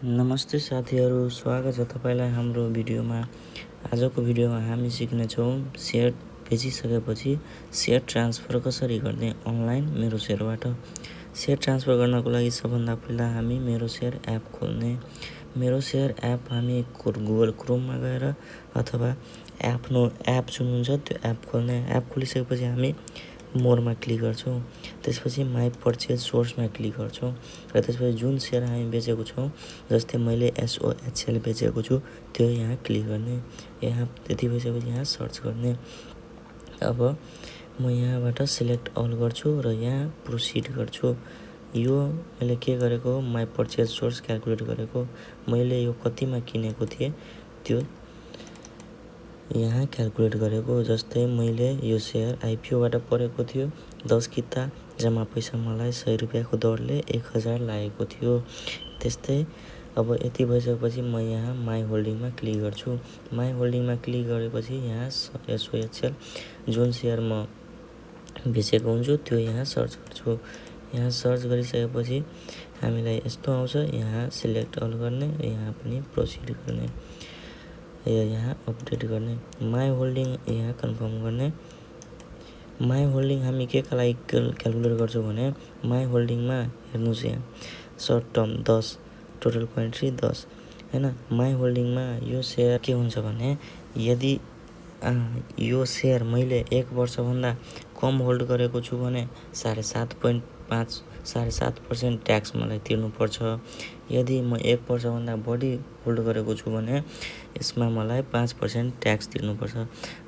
नमस्ते साथीहरू, स्वागत छ तपाईँलाई हाम्रो भिडियोमा। आजको भिडियोमा हामी सिक्नेछौँ सेयर बेचिसकेपछि सेयर ट्रान्सफर कसरी गर्ने अनलाइन मेरो सेयरबाट। सेयर ट्रान्सफर गर्नको लागि सबभन्दा पहिला हामी मेरो सेयर एप खोल्ने। मेरो सेयर एप हामी गुगल क्रोममा गएर अथवा आफ्नो एप जुन हुन्छ त्यो एप खोल्ने। एप खोलिसकेपछि हामी मोरमा क्लिक गर्छौँ। त्यसपछि माई पर्चेज सोर्समा क्लिक गर्छौँ र त्यसपछि जुन सेयर हामी बेचेको छौँ, जस्तै मैले SOHL बेचेको छु, त्यो यहाँ क्लिक गर्ने। यहाँ त्यति भइसकेपछि यहाँ सर्च गर्ने। अब म यहाँबाट सिलेक्ट अल गर्छु र यहाँ प्रोसिड गर्छु। यो मैले के गरेको, माई पर्चेज सोर्स क्यालकुलेट गरेको। मैले यो कतिमा किनेको थिएँ त्यो यहाँ क्यालकुलेट गरेको। जस्तै मैले यो सेयर आइपिओबाट परेको थियो 10 किता, जम्मा पैसा मलाई 100 रुपियाँको दरले 1000 लागेको थियो। त्यस्तै अब यति भइसकेपछि म यहाँ माई होल्डिङमा क्लिक गर्छु। माई होल्डिङमा क्लिक गरेपछि यहाँ SOHL जुन सेयर म बेचेको हुन्छु त्यो यहाँ सर्च गर्छु। यहाँ सर्च गरिसकेपछि हामीलाई यस्तो आउँछ, यहाँ सिलेक्ट अल गर्ने, यहाँ पनि प्रोसिड गर्ने, यहाँ अपडेट गर्ने, माई होल्डिङ यहाँ कन्फर्म गर्ने। माई होल्डिङ हामी के का लागि क्यालकुलेट गर्छौँ भने, माई होल्डिङमा हेर्नुहोस् यहाँ सर्ट टर्म 10, टोटल क्वान्टिटी 10 हैन। माई होल्डिङमा यो सेयर के हुन्छ भने, यदि यो सेयर मैले 1 वर्षभन्दा कम होल्ड गरेको छु भने 7.5% ट्याक्स मलाई तिर्नुपर्छ। यदि म 1 वर्षभन्दा बढी होल्ड गरेको छु भने यसमा मलाई 5% ट्याक्स तिर्नुपर्छ।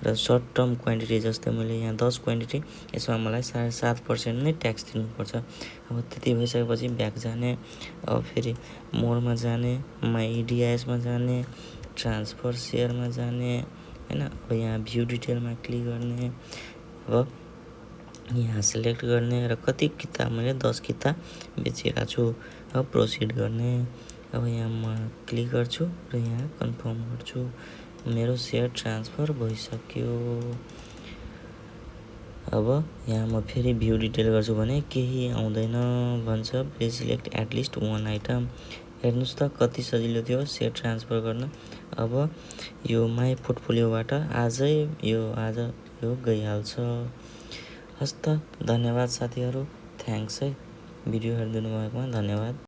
र सर्ट टर्म क्वान्टिटी जस्तै मैले यहाँ 10 क्वान्टिटी, यसमा मलाई 7.5% नै ट्याक्स तिर्नुपर्छ। अब त्यति भइसकेपछि ब्याक जाने, अब फेरि मोरमा जाने, माई EDISमा जाने, ट्रान्सफर सेयरमा जाने हैन। अब यहाँ भ्यू डिटेलमा क्लिक गर्ने। अब यहाँ सिलेक्ट गर्ने र कति किता मैले 10 किता बेचिरहेको छु। अब प्रोसिड गर्ने। अब यहाँ म क्लिक गर्छु र यहाँ कन्फर्म गर्छु। मेरो सेयर ट्रान्सफर भइसक्यो। अब यहाँ म फेरि भ्यू डिटेल गर्छु भने केही आउँदैन भन्छ, प्लिज सिलेक्ट एटलिस्ट 1 आइटम। हेर्नुहोस् त कति सजिलो थियो सेयर ट्रान्सफर गर्न। अब यो माई पोर्टफोलियोबाट आज यो गइहाल्छ। हस्त धन्यवाद साथीहरू, थ्याङ्क्स है भिडियो हेरिदिनु भएकोमा धन्यवाद।